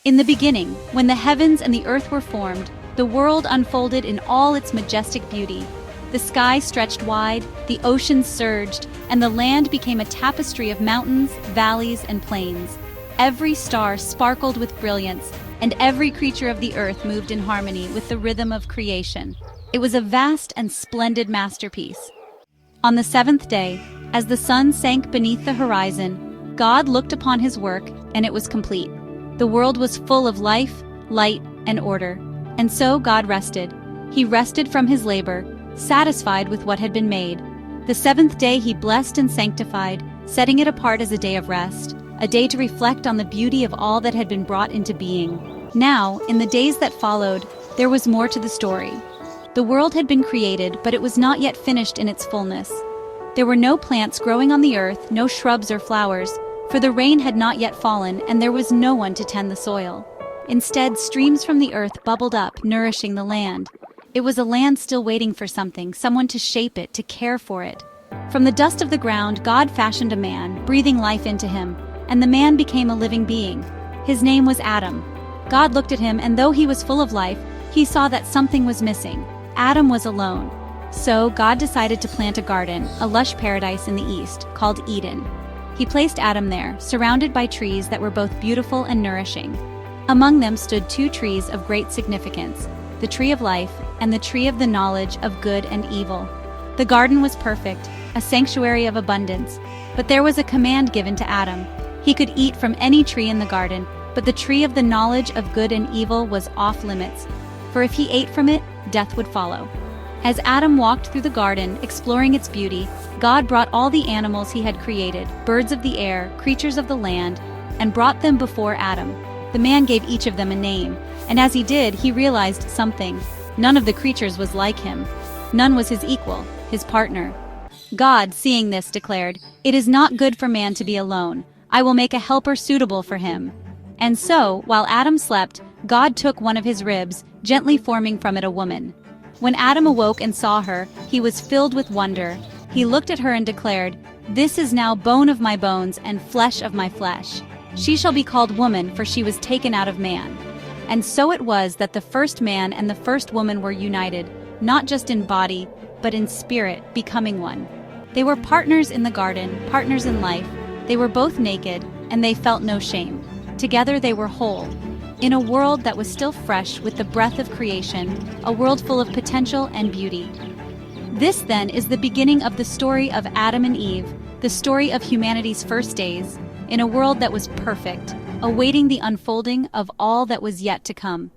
In the beginning, when the heavens and the earth were formed, the world unfolded in all its majestic beauty. The sky stretched wide, the oceans surged, and the land became a tapestry of mountains, valleys, and plains. Every star sparkled with brilliance, and every creature of the earth moved in harmony with the rhythm of creation. It was a vast and splendid masterpiece. On the seventh day, as the sun sank beneath the horizon, God looked upon his work, and it was complete. The world was full of life, light, and order. And so God rested. He rested from his labor, satisfied with what had been made. The seventh day he blessed and sanctified, setting it apart as a day of rest, a day to reflect on the beauty of all that had been brought into being. Now, in the days that followed, there was more to the story. The world had been created, but it was not yet finished in its fullness. There were no plants growing on the earth, no shrubs or flowers, for the rain had not yet fallen, and there was no one to tend the soil. Instead, streams from the earth bubbled up, nourishing the land. It was a land still waiting for something, someone to shape it, to care for it. From the dust of the ground, God fashioned a man, breathing life into him, and the man became a living being. His name was Adam. God looked at him, and though he was full of life, he saw that something was missing. Adam was alone. So God decided to plant a garden, a lush paradise in the east, called Eden. He placed Adam there, surrounded by trees that were both beautiful and nourishing. Among them stood two trees of great significance, the tree of life and the tree of the knowledge of good and evil. The garden was perfect, a sanctuary of abundance, but there was a command given to Adam. He could eat from any tree in the garden, but the tree of the knowledge of good and evil was off limits, for if he ate from it, death would follow. As Adam walked through the garden, exploring its beauty, God brought all the animals he had created, birds of the air, creatures of the land, and brought them before Adam. The man gave each of them a name, and as he did, he realized something. None of the creatures was like him. None was his equal, his partner. God, seeing this, declared, "It is not good for man to be alone. I will make a helper suitable for him." And so, while Adam slept, God took one of his ribs, gently forming from it a woman. When Adam awoke and saw her, he was filled with wonder. He looked at her and declared, "This is now bone of my bones and flesh of my flesh. She shall be called woman, for she was taken out of man." And so it was that the first man and the first woman were united, not just in body, but in spirit, becoming one. They were partners in the garden, partners in life. They were both naked, and they felt no shame. Together they were whole. In a world that was still fresh with the breath of creation, a world full of potential and beauty. This, then, is the beginning of the story of Adam and Eve, the story of humanity's first days, in a world that was perfect, awaiting the unfolding of all that was yet to come.